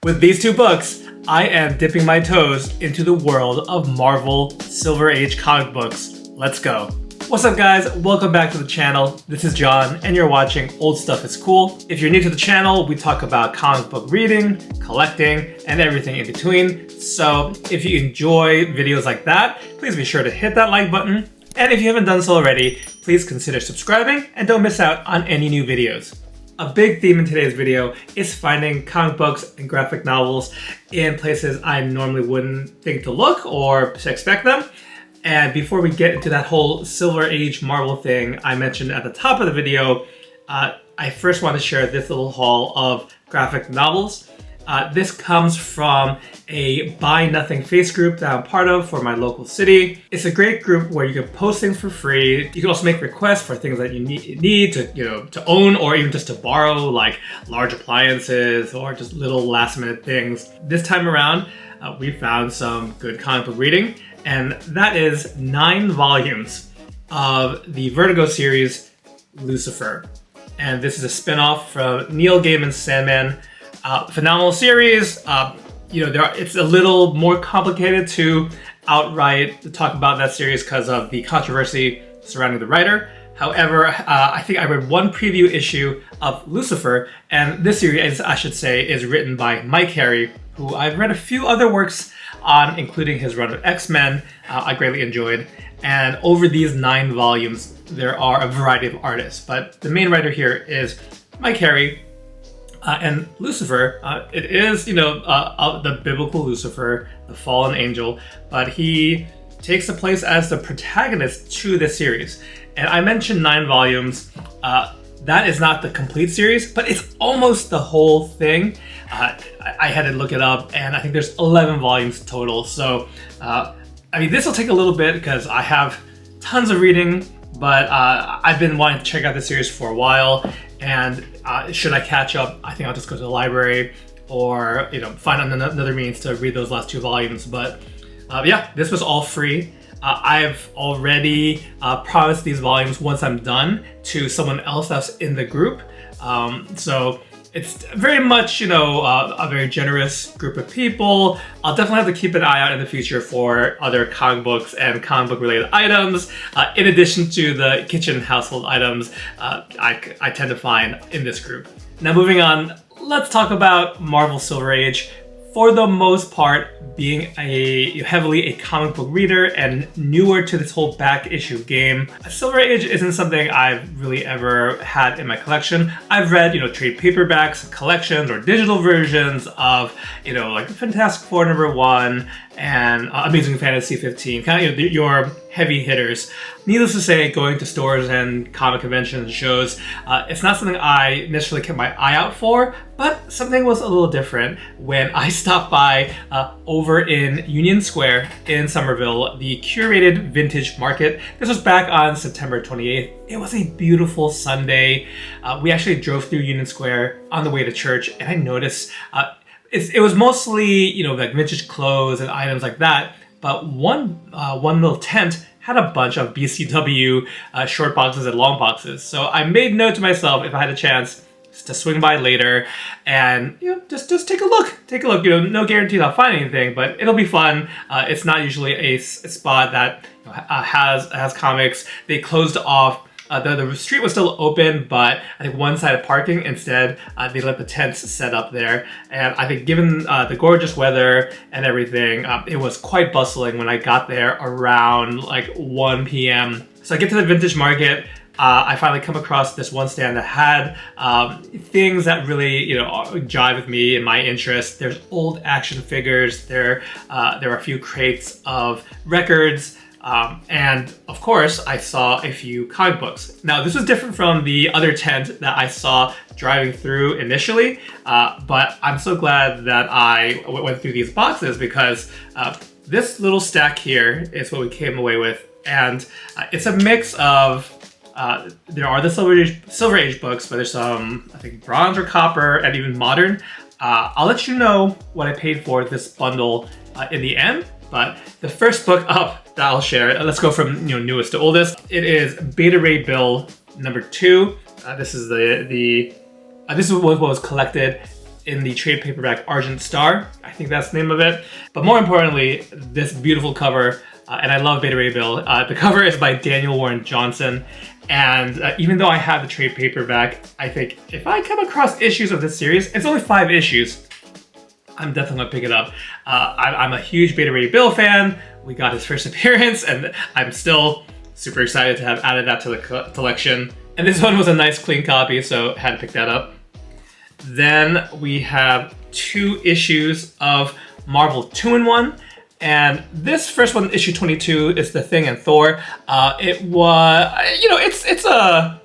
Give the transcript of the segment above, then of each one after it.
With these two books, I am dipping my toes into the world of Marvel Silver Age comic books. Let's go. What's up guys, welcome back to the channel. This is John and you're watching Old Stuff is Cool. If you're new to the channel, we talk about comic book reading, collecting, and everything in between. So if you enjoy videos like that, please be sure to hit that like button. And if you haven't done so already, please consider subscribing and don't miss out on any new videos. A big theme in today's video is finding comic books and graphic novels in places I normally wouldn't think to look or to expect them. And before we get into that whole Silver Age Marvel thing I mentioned at the top of the video, I first want to share this little haul of graphic novels. This comes from a Buy Nothing Face group that I'm part of for my local city. It's a great group where you can post things for free. You can also make requests for things that you need to own or even just to borrow, like large appliances or just little last minute things. This time around, we found some good comic book reading, and that is 9 volumes of the Vertigo series Lucifer. And this is a spin-off from Neil Gaiman's Sandman. Phenomenal series. It's a little more complicated to outright talk about that series because of the controversy surrounding the writer. However, I think I read one preview issue of Lucifer, and this series, I should say, is written by Mike Carey, who I've read a few other works on, including his run of X-Men. I greatly enjoyed. And over these 9 volumes, there are a variety of artists, but the main writer here is Mike Carey. And Lucifer, it is, the biblical Lucifer, the fallen angel, but he takes the place as the protagonist to this series. And I mentioned 9 volumes. That is not the complete series, but it's almost the whole thing. I had to look it up, and I think there's 11 volumes total. So, this will take a little bit because I have tons of reading, but I've been wanting to check out the series for a while. And should I catch up, I think I'll just go to the library or find another means to read those last 2 volumes. But this was all free. I've already promised these volumes once I'm done to someone else that's in the group. So it's very much, a very generous group of people. I'll definitely have to keep an eye out in the future for other comic books and comic book related items, in addition to the kitchen and household items I tend to find in this group. Now moving on, let's talk about Marvel Silver Age. For the most part, being heavily a comic book reader and newer to this whole back issue game, Silver Age isn't something I've really ever had in my collection. I've read, trade paperbacks, collections, or digital versions of, like Fantastic Four #1 and Amazing Fantasy 15, kind of your heavy hitters. Needless to say, going to stores and comic conventions and shows, it's not something I necessarily kept my eye out for, but something was a little different when I stopped by over in Union Square in Somerville, the curated vintage market. This was back on September 28th. It was a beautiful Sunday. We actually drove through Union Square on the way to church, and I noticed it was mostly, like vintage clothes and items like that, but one little tent had a bunch of BCW short boxes and long boxes. So I made note to myself, if I had a chance, to swing by later and just take a look. No guarantee I'll find anything, but it'll be fun. It's not usually a spot that has comics. They closed off. The street was still open, but I think one side of parking instead, they let the tents set up there. And I think given the gorgeous weather and everything, it was quite bustling when I got there around like 1 p.m. So I get to the vintage market. I finally come across this one stand that had things that really, jive with me and my interest. There's old action figures. There are a few crates of records. And of course, I saw a few comic books. Now, this was different from the other tent that I saw driving through initially, but I'm so glad that I went through these boxes because this little stack here is what we came away with. And it's a mix of, there are the Silver Age books, but there's some, I think, bronze or copper and even modern. I'll let you know what I paid for this bundle in the end. But the first book up that I'll share, let's go from newest to oldest. It is Beta Ray Bill #2. This is this is what was collected in the trade paperback Argent Star. I think that's the name of it. But more importantly, this beautiful cover, and I love Beta Ray Bill. The cover is by Daniel Warren Johnson. And even though I have the trade paperback, I think if I come across issues of this series, it's only 5 issues, I'm definitely gonna pick it up. I'm a huge Beta Ray Bill fan. We got his first appearance, and I'm still super excited to have added that to the collection. And this one was a nice clean copy, so had to pick that up. Then we have 2 issues of Marvel 2-in-1. And this first one, issue 22, is The Thing and Thor. It was, it's a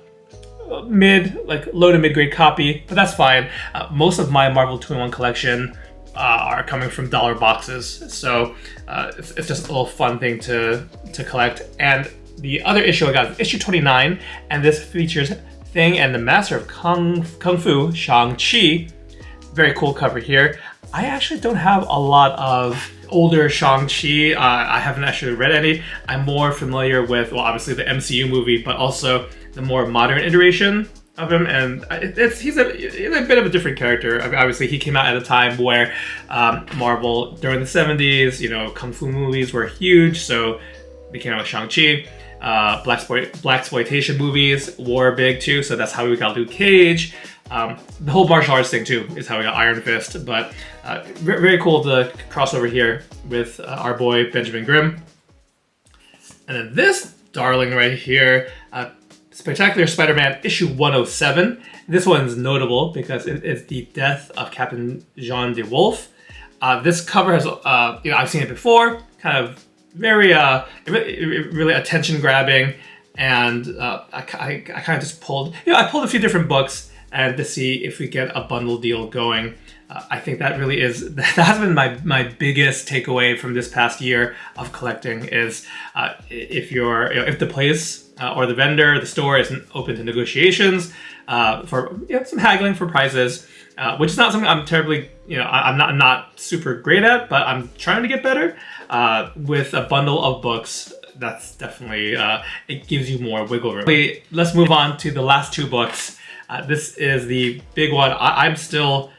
low to mid-grade copy, but that's fine. Most of my Marvel 2-in-1 collection are coming from dollar boxes, so it's just a little fun thing to collect. And the other issue I got is issue 29, and this features Thing and the Master of Kung Fu, Shang-Chi. Very cool cover here. I actually don't have a lot of older Shang-Chi. I haven't actually read any. I'm more familiar with, well, obviously the MCU movie, but also the more modern iteration of him, and he's a bit of a different character. I mean, obviously, he came out at a time where Marvel, during the 70s, Kung Fu movies were huge, so they came out with Shang-Chi. Blaxploitation movies were big too, so that's how we got Luke Cage. The whole martial arts thing too is how we got Iron Fist, but very cool to cross over here with our boy Benjamin Grimm. And then this darling right here, Spectacular Spider-Man issue 107. This one's notable because it is the death of Captain Jean DeWolf. This cover has, I've seen it before, kind of very, really attention grabbing, and I kind of just pulled, I pulled a few different books and to see if we get a bundle deal going. I think that really is, that has been my biggest takeaway from this past year of collecting is if the place or the vendor, the store isn't open to negotiations for some haggling for prices, which is not something I'm terribly, I'm not super great at, but I'm trying to get better. With a bundle of books, that's definitely, it gives you more wiggle room. Let's move on to the last 2 books. This is the big one. I'm still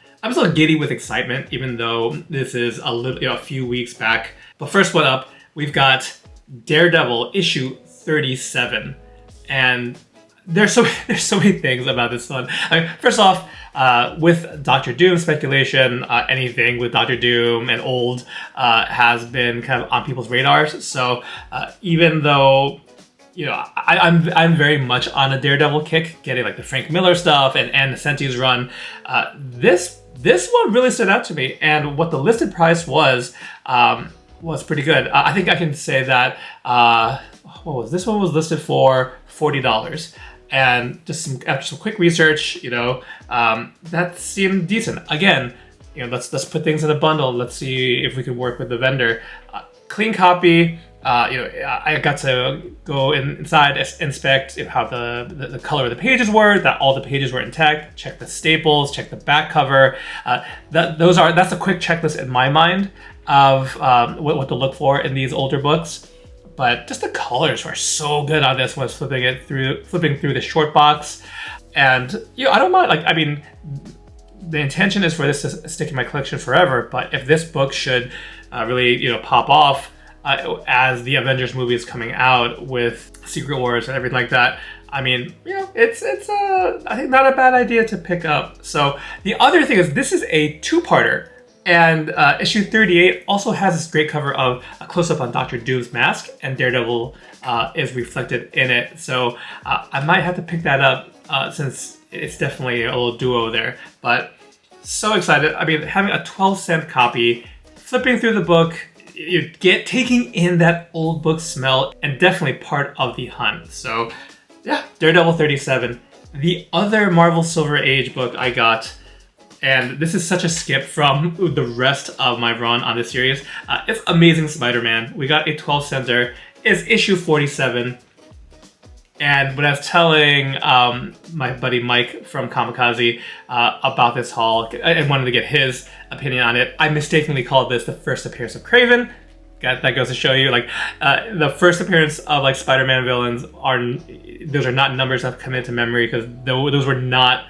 giddy with excitement, even though this is a few weeks back. But first one up, we've got Daredevil issue 37, and there's so many things about this one. I mean, first off, with Doctor Doom speculation, anything with Doctor Doom and old has been kind of on people's radars. So even though I'm very much on a Daredevil kick, getting like the Frank Miller stuff and Nocenti's run, this one really stood out to me, and what the listed price was pretty good. I think I can say that this one was listed for $40, and just after some quick research, that seemed decent. Again, let's put things in a bundle. Let's see if we can work with the vendor. Clean copy. I got to go inside, inspect how the color of the pages were, that all the pages were intact, check the staples, check the back cover. That's a quick checklist in my mind of what to look for in these older books. But just the colors were so good on this one, flipping through the short box. And I don't mind, the intention is for this to stick in my collection forever, but if this book should really pop off as the Avengers movie is coming out with Secret Wars and everything like that, it's I think not a bad idea to pick up. So the other thing is this is a 2-parter, and issue 38 also has this great cover of a close-up on Doctor Doom's mask, and Daredevil is reflected in it. So I might have to pick that up since it's definitely a little duo there. But so excited. Having a 12-cent copy, flipping through the book, you get taking in that old book smell, and definitely part of the hunt. So yeah, Daredevil 37. The other Marvel Silver Age book I got, and this is such a skip from the rest of my run on this series, it's Amazing Spider-Man. We got a 12-center. It's issue 47. And when I was telling my buddy Mike from Kamikaze about this haul and wanted to get his opinion on it, I mistakenly called this the first appearance of Kraven. That goes to show you, like, the first appearance of like Spider-Man villains those are not numbers that have come into memory, because those were not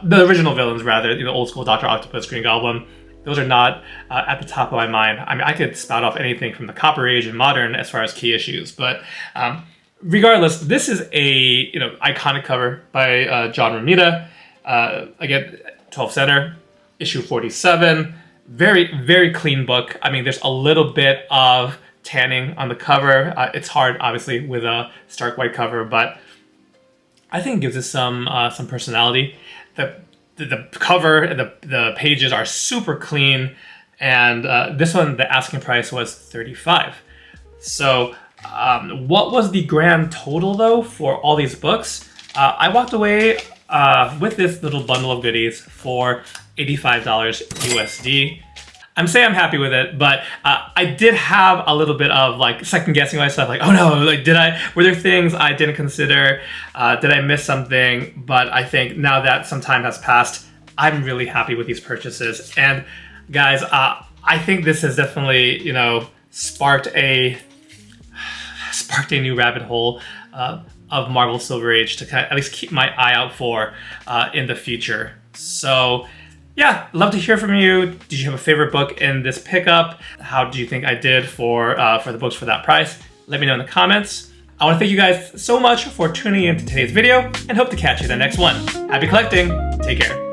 the original villains, rather, the old school Dr. Octopus, Green Goblin. Those are not at the top of my mind. I mean, I could spout off anything from the Copper Age and modern as far as key issues, but regardless, this is a iconic cover by John Romita. Again, 12 center, issue 47. Very, very clean book. I mean, there's a little bit of tanning on the cover. It's hard, obviously, with a stark white cover, but I think it gives us some personality. The cover and the pages are super clean, and this one, the asking price was $35. So what was the grand total, though, for all these books? I walked away with this little bundle of goodies for $85 USD. I'm saying I'm happy with it, but I did have a little bit of like second guessing myself, like, oh no, like were there things I didn't consider? Did I miss something? But I think now that some time has passed, I'm really happy with these purchases. And guys, I think this has definitely, sparked a new rabbit hole of Marvel Silver Age to kind of at least keep my eye out for in the future. So yeah, love to hear from you. Did you have a favorite book in this pickup? How do you think I did for the books for that price? Let me know in the comments. I want to thank you guys so much for tuning in to today's video, and hope to catch you in the next one. Happy collecting. Take care.